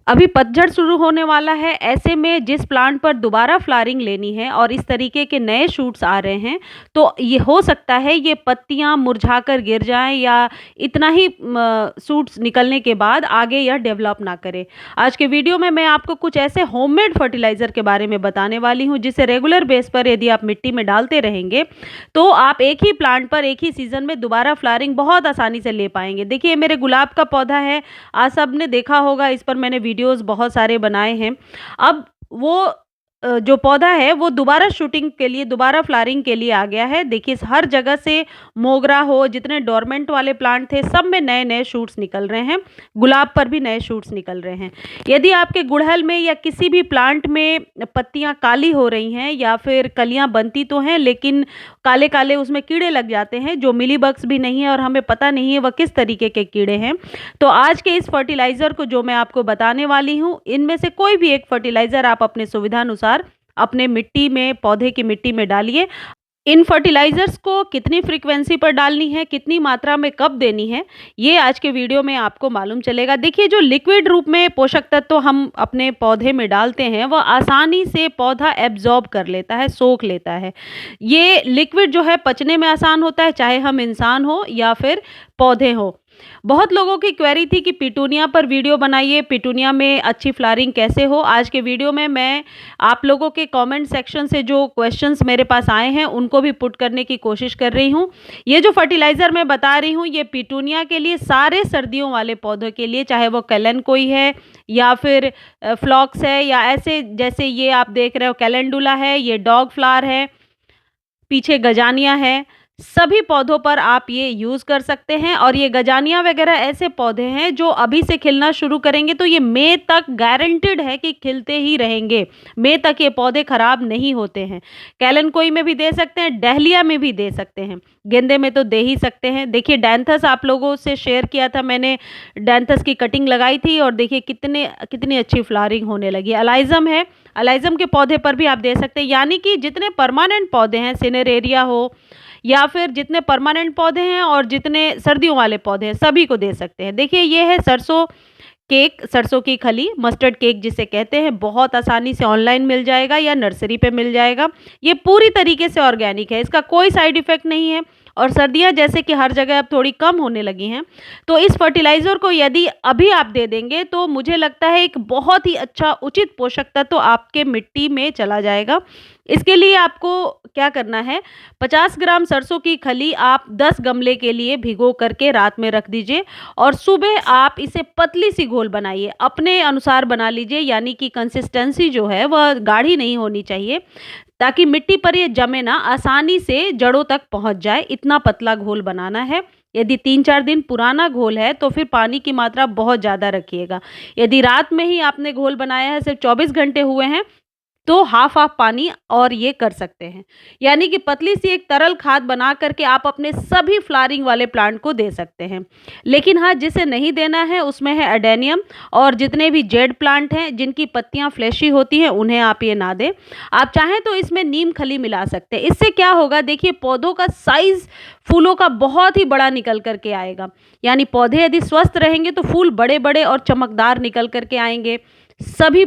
अभी पतझड़ शुरू होने वाला है, ऐसे में जिस प्लांट पर दोबारा फ्लावरिंग लेनी है और इस तरीके के नए शूट्स आ रहे हैं, तो ये हो सकता है ये पत्तियां मुरझाकर गिर जाएं या इतना ही शूट्स निकलने के बाद आगे यह डेवलप ना करे। आज के वीडियो में मैं आपको कुछ ऐसे होममेड फर्टिलाइज़र के बारे में बताने वाली हूं, जिसे रेगुलर बेस पर यदि आप मिट्टी में डालते रहेंगे तो आप एक ही प्लांट पर एक ही सीजन में दोबारा फ्लावरिंग बहुत आसानी से ले पाएंगे। देखिए, मेरे गुलाब का पौधा है, आज सबने देखा होगा, इस पर मैंने वीडियोस बहुत सारे बनाए हैं। अब वो जो पौधा है वो दोबारा शूटिंग के लिए, दोबारा फ्लावरिंग के लिए आ गया है। देखिए, हर जगह से मोगरा हो, जितने डोरमेंट वाले प्लांट थे सब में नए नए शूट्स निकल रहे हैं। गुलाब पर भी नए शूट्स निकल रहे हैं। यदि आपके गुड़हल में या किसी भी प्लांट में पत्तियां काली हो रही हैं या फिर कलियां बनती तो हैं लेकिन काले काले उसमें कीड़े लग जाते हैं, जो मिली बग्स भी नहीं है और हमें पता नहीं है वह किस तरीके के कीड़े हैं, तो आज के इस फर्टिलाइज़र को जो मैं आपको बताने वाली हूँ, इनमें से कोई भी एक फर्टिलाइज़र आप अपने सुविधा अनुसार अपने मिट्टी में, पौधे की मिट्टी में डालिए। इन फर्टिलाइजर्स को कितनी फ्रीक्वेंसी पर डालनी है, कितनी मात्रा में कब देनी है, ये आज के वीडियो में आपको मालूम चलेगा। देखिए, जो लिक्विड रूप में पोषक तत्व तो हम अपने पौधे में डालते हैं वह आसानी से पौधा एब्जॉर्ब कर लेता है, सोख लेता है। ये लिक्विड जो है पचने में आसान होता है, चाहे हम इंसान हो या फिर पौधे हो। बहुत लोगों की क्वेरी थी कि पिटूनिया पर वीडियो बनाइए, पिटूनिया में अच्छी फ्लावरिंग कैसे हो। आज के वीडियो में मैं आप लोगों के कमेंट सेक्शन से जो क्वेश्चंस मेरे पास आए हैं उनको भी पुट करने की कोशिश कर रही हूँ। ये जो फर्टिलाइज़र मैं बता रही हूँ ये पिटूनिया के लिए, सारे सर्दियों वाले पौधों के लिए, चाहे वो कैलन कोई है या फिर फ्लॉक्स है या ऐसे जैसे ये आप देख रहे हो कैलेंडुला है, ये डॉग फ्लावर है, पीछे गजानिया है, सभी पौधों पर आप ये यूज़ कर सकते हैं। और ये गजानिया वगैरह ऐसे पौधे हैं जो अभी से खिलना शुरू करेंगे तो ये मई तक गारंटेड है कि खिलते ही रहेंगे। मई तक ये पौधे खराब नहीं होते हैं। कैलन में भी दे सकते हैं, डहलिया में भी दे सकते हैं, गेंदे में तो दे ही सकते हैं। देखिए, डैंथस आप लोगों से शेयर किया था मैंने, डैंथस की कटिंग लगाई थी और देखिए कितनी अच्छी फ्लावरिंग होने लगी। अलाइजम है, अलाइजम के पौधे पर भी आप दे सकते हैं। यानी कि जितने परमानेंट पौधे हैं, सिनेरेरिया हो या फिर जितने परमानेंट पौधे हैं और जितने सर्दियों वाले पौधे हैं, सभी को दे सकते हैं। देखिए, ये है सरसों केक, सरसों की खली, मस्टर्ड केक जिसे कहते हैं। बहुत आसानी से ऑनलाइन मिल जाएगा या नर्सरी पे मिल जाएगा। ये पूरी तरीके से ऑर्गेनिक है, इसका कोई साइड इफ़ेक्ट नहीं है। और सर्दियाँ जैसे कि हर जगह अब थोड़ी कम होने लगी हैं, तो इस फर्टिलाइज़र को यदि अभी आप दे देंगे तो मुझे लगता है एक बहुत ही अच्छा उचित पोषक तत्व तो आपके मिट्टी में चला जाएगा। इसके लिए आपको क्या करना है, 50 ग्राम सरसों की खली आप 10 गमले के लिए भिगो करके रात में रख दीजिए और सुबह आप इसे पतली सी घोल बनाइए, अपने अनुसार बना लीजिए। यानी कि कंसिस्टेंसी जो है वह गाढ़ी नहीं होनी चाहिए, ताकि मिट्टी पर ये जमे ना, आसानी से जड़ों तक पहुंच जाए, इतना पतला घोल बनाना है। यदि 3-4 दिन पुराना घोल है तो फिर पानी की मात्रा बहुत ज़्यादा रखिएगा। यदि रात में ही आपने घोल बनाया है, सिर्फ 24 घंटे हुए हैं, तो हाफ पानी और ये कर सकते हैं। यानी कि पतली सी एक तरल खाद बना करके आप अपने सभी फ्लावरिंग वाले प्लांट को दे सकते हैं। लेकिन हाँ, जिसे नहीं देना है उसमें है एडेनियम, और जितने भी जेड प्लांट हैं जिनकी पत्तियां फ्लैशी होती हैं उन्हें आप ये ना दें। आप चाहें तो इसमें नीम खली मिला सकते हैं। इससे क्या होगा, देखिए, पौधों का साइज फूलों का बहुत ही बड़ा निकल करके आएगा। यानी पौधे यदि स्वस्थ रहेंगे तो फूल बड़े बड़े और चमकदार निकल करके आएंगे। सभी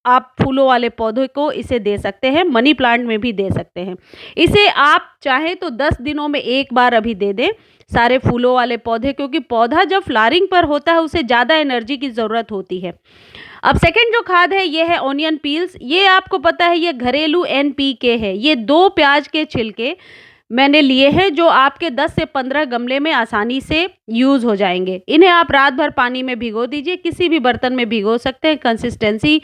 आप फूलों वाले पौधे को इसे दे सकते हैं, मनी प्लांट में भी दे सकते हैं। इसे आप चाहे तो 10 दिनों में एक बार अभी दे दें सारे फूलों वाले पौधे, क्योंकि पौधा जब फ्लावरिंग पर होता है उसे ज़्यादा एनर्जी की ज़रूरत होती है। अब सेकंड जो खाद है ये है ऑनियन पील्स। ये आपको पता है ये घरेलू NPK है। ये 2 प्याज के छिलके मैंने लिए हैं जो आपके 10 से 15 गमले में आसानी से यूज़ हो जाएंगे। इन्हें आप रात भर पानी में भिगो दीजिए, किसी भी बर्तन में भिगो सकते हैं। कंसिस्टेंसी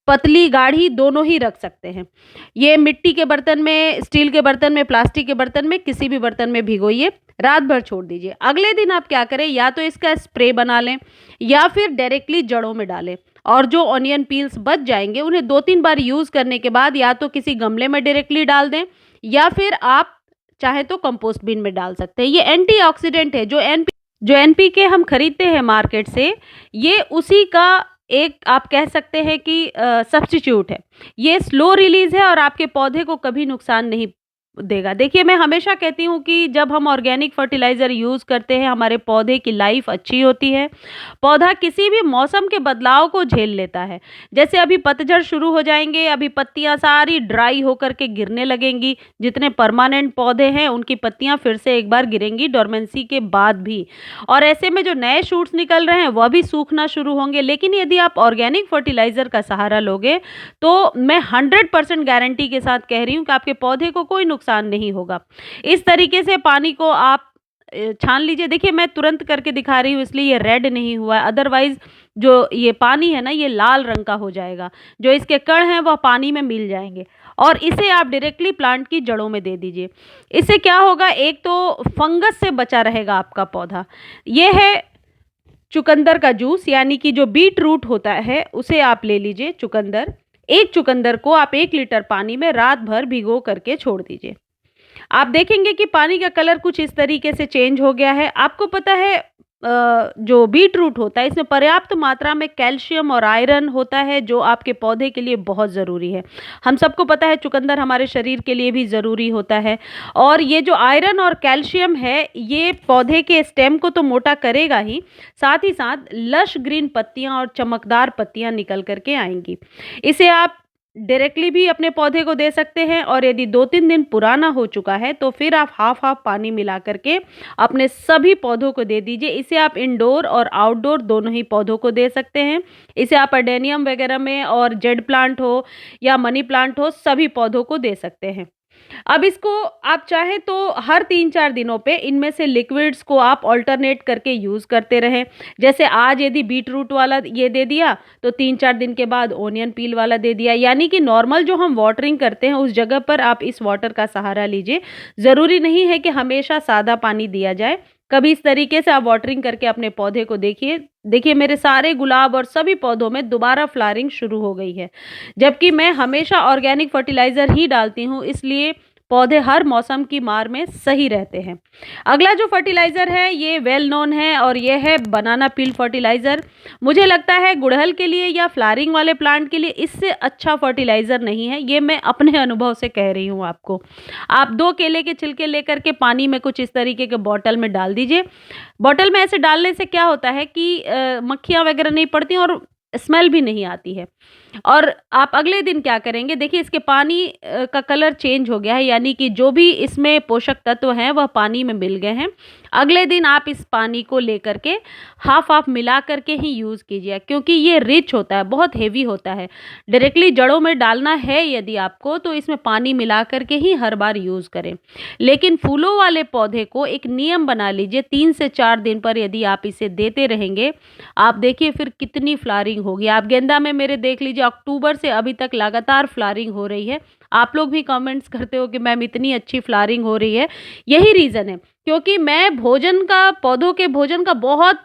पतली गाढ़ी दोनों ही रख सकते हैं। ये मिट्टी के बर्तन में, स्टील के बर्तन में, प्लास्टिक के बर्तन में, किसी भी बर्तन में भिगोइए, रात भर छोड़ दीजिए। अगले दिन आप क्या करें, या तो इसका स्प्रे बना लें या फिर डायरेक्टली जड़ों में डालें। और जो ऑनियन पील्स बच जाएंगे उन्हें 2-3 बार यूज़ करने के बाद या तो किसी गमले में डायरेक्टली डाल दें या फिर आप चाहे तो कंपोस्ट बिन में डाल सकते हैं। ये एंटीऑक्सीडेंट है। जो NPK हम खरीदते हैं मार्केट से, ये उसी का एक आप कह सकते हैं कि सब्स्टिट्यूट है। ये स्लो रिलीज है और आपके पौधे को कभी नुकसान नहीं देगा। देखिए, मैं हमेशा कहती हूँ कि जब हम ऑर्गेनिक फर्टिलाइज़र यूज़ करते हैं, हमारे पौधे की लाइफ़ अच्छी होती है। पौधा किसी भी मौसम के बदलाव को झेल लेता है। जैसे अभी पतझड़ शुरू हो जाएँगे, अभी पत्तियाँ सारी ड्राई होकर के गिरने लगेंगी। जितने परमानेंट पौधे हैं, उनकी पत्तियाँ फिर से एक बार गिरेंगी डोरमेंसी के बाद भी। और ऐसे में जो नए शूट्स निकल रहे हैं, वह भी सूखना शुरू होंगे। लेकिन यदि आप ऑर्गेनिक फर्टिलाइज़र का सहारा लोगे, तो मैं 100% गारंटी के साथ कह रही हूँ कि आपके पौधे को कोई नुकसान नहीं होगा। इस तरीके से पानी को आप छान लीजिए। देखिए, मैं तुरंत करके दिखा रही हूँ इसलिए ये रेड नहीं हुआ है, अदरवाइज़ जो ये पानी है ना, ये लाल रंग का हो जाएगा। जो इसके कण हैं वह पानी में मिल जाएँगे और इसे आप डायरेक्टली प्लांट की जड़ों में दे दीजिए। इससे क्या होगा, एक तो फंगस से बचा रहेगा आपका पौधा। ये है चुकंदर का जूस, यानी कि जो बीट रूट होता है उसे आप ले लीजिए चुकंदर। एक चुकंदर को आप 1 लीटर पानी में रात भर भिगो करके छोड़ दीजिए। आप देखेंगे कि पानी का कलर कुछ इस तरीके से चेंज हो गया है। आपको पता है जो बीट रूट होता है इसमें पर्याप्त मात्रा में कैल्शियम और आयरन होता है जो आपके पौधे के लिए बहुत ज़रूरी है। हम सबको पता है चुकंदर हमारे शरीर के लिए भी ज़रूरी होता है और ये जो आयरन और कैल्शियम है ये पौधे के स्टेम को तो मोटा करेगा ही, साथ ही साथ लश ग्रीन पत्तियाँ और चमकदार पत्तियाँ निकल कर के आएँगी। इसे आप डायरेक्टली भी अपने पौधे को दे सकते हैं और यदि 2-3 दिन पुराना हो चुका है तो फिर आप हाफ-हाफ पानी मिला करके अपने सभी पौधों को दे दीजिए। इसे आप इंडोर और आउटडोर दोनों ही पौधों को दे सकते हैं। इसे आप अडेनियम वगैरह में और जेड प्लांट हो या मनी प्लांट हो, सभी पौधों को दे सकते हैं। अब इसको आप चाहें तो हर 3-4 दिनों पे इनमें से लिक्विड्स को आप अल्टरनेट करके यूज़ करते रहें। जैसे आज यदि बीट रूट वाला ये दे दिया, तो 3-4 दिन के बाद ओनियन पील वाला दे दिया। यानी कि नॉर्मल जो हम वाटरिंग करते हैं, उस जगह पर आप इस वाटर का सहारा लीजिए। ज़रूरी नहीं है कि हमेशा सादा पानी दिया जाए। कभी इस तरीके से आप वाटरिंग करके अपने पौधे को देखिए। देखिए, मेरे सारे गुलाब और सभी पौधों में दोबारा फ्लावरिंग शुरू हो गई है। जबकि मैं हमेशा ऑर्गेनिक फर्टिलाइज़र ही डालती हूँ, इसलिए पौधे हर मौसम की मार में सही रहते हैं। अगला जो फर्टिलाइज़र है ये वेल नोन है और ये है बनाना पील फर्टिलाइज़र। मुझे लगता है गुड़हल के लिए या फ्लावरिंग वाले प्लांट के लिए इससे अच्छा फर्टिलाइज़र नहीं है। ये मैं अपने अनुभव से कह रही हूँ आपको। आप 2 केले के छिलके लेकर के पानी में कुछ इस तरीके के बॉटल में डाल दीजिए। बॉटल में ऐसे डालने से क्या होता है कि मक्खियाँ वगैरह नहीं पड़ती और स्मेल भी नहीं आती है। और आप अगले दिन क्या करेंगे, देखिए इसके पानी का कलर चेंज हो गया है, यानी कि जो भी इसमें पोषक तत्व हैं वह पानी में मिल गए हैं। अगले दिन आप इस पानी को लेकर के हाफ-हाफ मिला करके ही यूज़ कीजिए, क्योंकि ये रिच होता है, बहुत हेवी होता है। डायरेक्टली जड़ों में डालना है यदि आपको, तो इसमें पानी मिला करके ही हर बार यूज़ करें। लेकिन फूलों वाले पौधे को एक नियम बना लीजिए, 3 से 4 दिन पर यदि आप इसे देते रहेंगे, आप देखिए फिर कितनी फ्लावरिंग होगी। आप गेंदा में मेरे देख लीजिए, अक्टूबर से अभी तक लगातार फ्लावरिंग हो रही है। आप लोग भी कमेंट्स करते हो कि मैम इतनी अच्छी फ्लावरिंग हो रही है। यही रीज़न है, क्योंकि मैं भोजन का, पौधों के भोजन का बहुत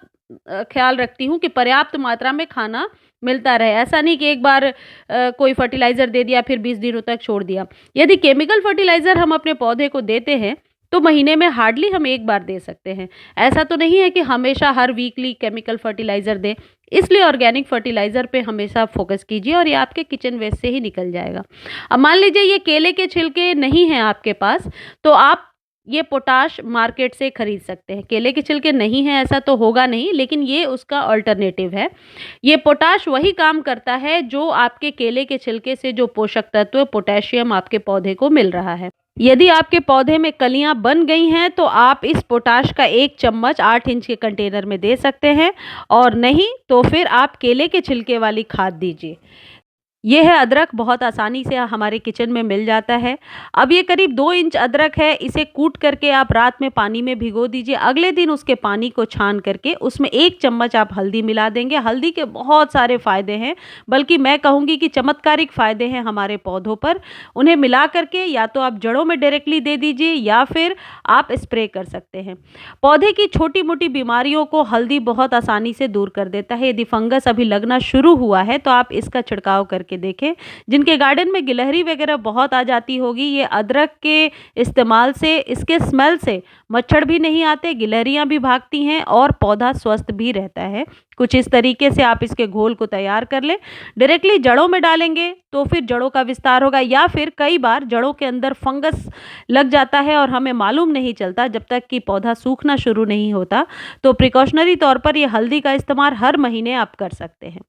ख़्याल रखती हूँ कि पर्याप्त मात्रा में खाना मिलता रहे। ऐसा नहीं कि एक बार कोई फर्टिलाइज़र दे दिया फिर 20 दिनों तक छोड़ दिया। यदि केमिकल फर्टिलाइज़र हम अपने पौधे को देते हैं तो महीने में हार्डली हम 1 बार दे सकते हैं। ऐसा तो नहीं है कि हमेशा हर वीकली केमिकल फर्टिलाइज़र दें। इसलिए ऑर्गेनिक फर्टिलाइज़र पे हमेशा फ़ोकस कीजिए और ये आपके किचन वेस्ट से ही निकल जाएगा। अब मान लीजिए ये केले के छिलके नहीं हैं आपके पास, तो आप ये पोटाश मार्केट से खरीद सकते हैं। केले के छिलके नहीं हैं ऐसा तो होगा नहीं, लेकिन ये उसका अल्टरनेटिव है। ये पोटाश वही काम करता है जो आपके केले के छिलके से जो पोषक तत्व पोटेशियम आपके पौधे को मिल रहा है। यदि आपके पौधे में कलियां बन गई हैं तो आप इस पोटाश का 1 चम्मच 8 इंच के कंटेनर में दे सकते हैं, और नहीं तो फिर आप केले के छिलके वाली खाद दीजिए। ये है अदरक, बहुत आसानी से हमारे किचन में मिल जाता है। अब ये करीब 2 इंच अदरक है, इसे कूट करके आप रात में पानी में भिगो दीजिए। अगले दिन उसके पानी को छान करके उसमें 1 चम्मच आप हल्दी मिला देंगे। हल्दी के बहुत सारे फ़ायदे हैं, बल्कि मैं कहूँगी कि चमत्कारिक फ़ायदे हैं हमारे पौधों पर। उन्हें मिला करके या तो आप जड़ों में डायरेक्टली दे दीजिए या फिर आप स्प्रे कर सकते हैं। पौधे की छोटी-मोटी बीमारियों को हल्दी बहुत आसानी से दूर कर देता है। यदि फंगस अभी लगना शुरू हुआ है तो आप इसका छिड़काव करके देखें। जिनके गार्डन में गिलहरी वगैरह बहुत आ जाती होगी, ये अदरक के इस्तेमाल से, इसके स्मेल से मच्छर भी नहीं आते, गिलहरियां भी भागती हैं और पौधा स्वस्थ भी रहता है। कुछ इस तरीके से आप इसके घोल को तैयार कर लें। डायरेक्टली जड़ों में डालेंगे तो फिर जड़ों का विस्तार होगा, या फिर कई बार जड़ों के अंदर फंगस लग जाता है और हमें मालूम नहीं चलता जब तक कि पौधा सूखना शुरू नहीं होता। तो प्रिकॉशनरी तौर पर ये हल्दी का इस्तेमाल हर महीने आप कर सकते हैं।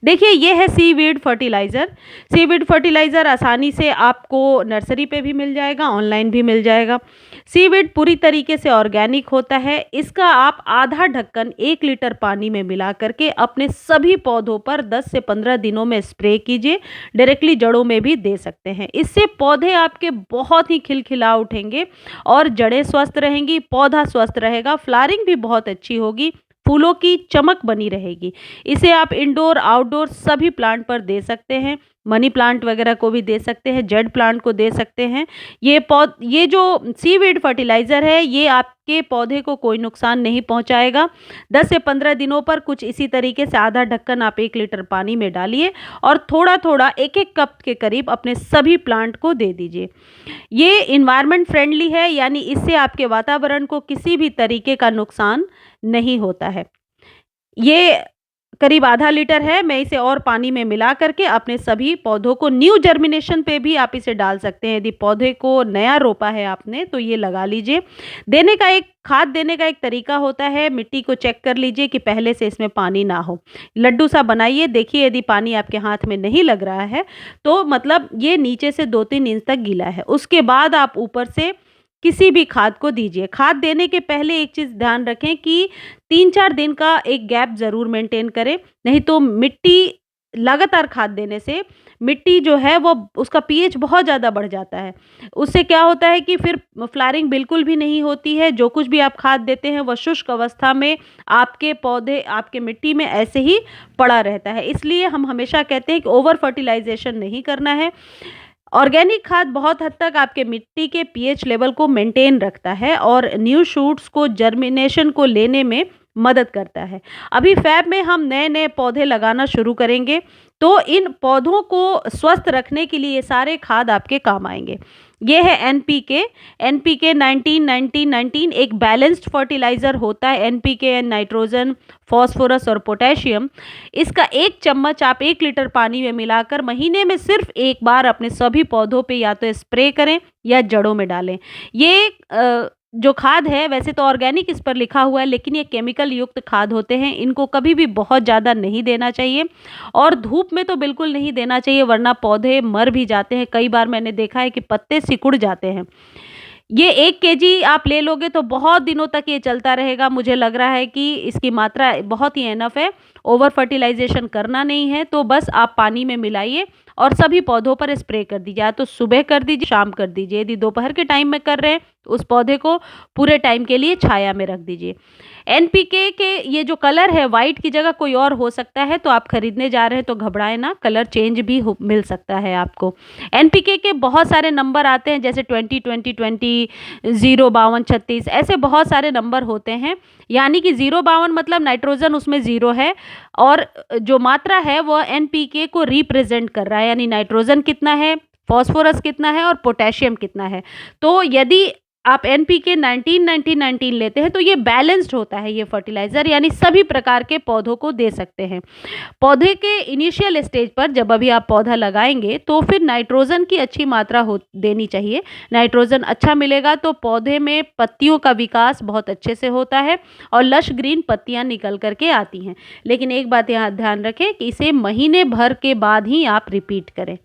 देखिए, ये है सीवीड फर्टिलाइज़र। सीवीड फर्टिलाइज़र आसानी से आपको नर्सरी पे भी मिल जाएगा, ऑनलाइन भी मिल जाएगा। सीवीड पूरी तरीके से ऑर्गेनिक होता है। इसका आप आधा ढक्कन 1 लीटर पानी में मिला करके अपने सभी पौधों पर 10 से 15 दिनों में स्प्रे कीजिए। डायरेक्टली जड़ों में भी दे सकते हैं। इससे पौधे आपके बहुत ही खिलखिला उठेंगे और जड़ें स्वस्थ रहेंगी, पौधा स्वस्थ रहेगा, फ्लावरिंग भी बहुत अच्छी होगी, फूलों की चमक बनी रहेगी। इसे आप इंडोर आउटडोर सभी प्लांट पर दे सकते हैं। मनी प्लांट वगैरह को भी दे सकते हैं, जेड प्लांट को दे सकते हैं। ये जो सीवीड फर्टिलाइज़र है, ये आपके पौधे को कोई नुकसान नहीं पहुंचाएगा। 10 से 15 दिनों पर कुछ इसी तरीके से आधा ढक्कन आप 1 लीटर पानी में डालिए और थोड़ा थोड़ा 1-1 कप के करीब अपने सभी प्लांट को दे दीजिए। ये इन्वायरमेंट फ्रेंडली है, यानी इससे आपके वातावरण को किसी भी तरीके का नुकसान नहीं होता है। ये करीब आधा लीटर है। मैं इसे और पानी में मिला करके अपने सभी पौधों को, न्यू जर्मिनेशन पे भी आप इसे डाल सकते हैं। यदि पौधे को नया रोपा है आपने तो ये लगा लीजिए। खाद देने का एक तरीका होता है, मिट्टी को चेक कर लीजिए कि पहले से इसमें पानी ना हो। लड्डू सा बनाइए, देखिए यदि पानी आपके हाथ में नहीं लग रहा है तो मतलब ये नीचे से 2-3 इंच तक गीला है। उसके बाद आप ऊपर से किसी भी खाद को दीजिए। खाद देने के पहले एक चीज़ ध्यान रखें कि 3-4 दिन का एक गैप ज़रूर मेंटेन करें, नहीं तो मिट्टी लगातार खाद देने से मिट्टी जो है वो उसका पीएच बहुत ज़्यादा बढ़ जाता है। उससे क्या होता है कि फिर फ्लावरिंग बिल्कुल भी नहीं होती है। जो कुछ भी आप खाद देते हैं वह शुष्क अवस्था में आपके पौधे, आपके मिट्टी में ऐसे ही पड़ा रहता है। इसलिए हम हमेशा कहते हैं कि ओवर फर्टिलाइजेशन नहीं करना है। ऑर्गेनिक खाद बहुत हद तक आपके मिट्टी के पीएच लेवल को मेंटेन रखता है और न्यू शूट्स को जर्मिनेशन को लेने में मदद करता है। अभी फैब में हम नए-नए पौधे लगाना शुरू करेंगे, तो इन पौधों को स्वस्थ रखने के लिए ये सारे खाद आपके काम आएँगे। ये है एनपीके। एनपीके 19-19-19 एक बैलेंस्ड फर्टिलाइज़र होता है। एनपीके नाइट्रोजन, फास्फोरस और पोटेशियम। इसका 1 चम्मच आप 1 लीटर पानी में मिलाकर महीने में सिर्फ 1 बार अपने सभी पौधों पे या तो स्प्रे करें या जड़ों में डालें। ये जो खाद है, वैसे तो ऑर्गेनिक इस पर लिखा हुआ है, लेकिन ये केमिकल युक्त खाद होते हैं। इनको कभी भी बहुत ज़्यादा नहीं देना चाहिए और धूप में तो बिल्कुल नहीं देना चाहिए, वरना पौधे मर भी जाते हैं। कई बार मैंने देखा है कि पत्ते सिकुड़ जाते हैं। ये 1 केजी आप ले लोगे तो बहुत दिनों तक ये चलता रहेगा। मुझे लग रहा है कि इसकी मात्रा बहुत ही एनफ है। ओवर फर्टिलाइजेशन करना नहीं है, तो बस आप पानी में मिलाइए और सभी पौधों पर स्प्रे कर दीजिए। या तो सुबह कर दीजिए, शाम कर दीजिए। यदि दोपहर के टाइम में कर रहे हैं तो उस पौधे को पूरे टाइम के लिए छाया में रख दीजिए। एनपीके के ये जो कलर है, वाइट की जगह कोई और हो सकता है, तो आप खरीदने जा रहे हैं तो घबराएं ना, कलर चेंज भी मिल सकता है आपको। एनपीके के बहुत सारे नंबर आते हैं, जैसे 20-20-20, 0-52-36, ऐसे बहुत सारे नंबर होते हैं। यानी कि 0-52 मतलब नाइट्रोजन उसमें 0 है और जो मात्रा है वह एनपीके को रिप्रेजेंट कर रहा है, यानी नाइट्रोजन कितना है, फास्फोरस कितना है और पोटेशियम कितना है। तो यदि आप एनपीके 19-19-19 लेते हैं तो ये बैलेंस्ड होता है ये फर्टिलाइज़र, यानी सभी प्रकार के पौधों को दे सकते हैं। पौधे के इनिशियल स्टेज पर जब अभी आप पौधा लगाएंगे तो फिर नाइट्रोजन की अच्छी मात्रा देनी चाहिए। नाइट्रोजन अच्छा मिलेगा तो पौधे में पत्तियों का विकास बहुत अच्छे से होता है और लश ग्रीन पत्तियां निकल करके आती हैं। लेकिन एक बात यहाँ ध्यान रखें कि इसे महीने भर के बाद ही आप रिपीट करें।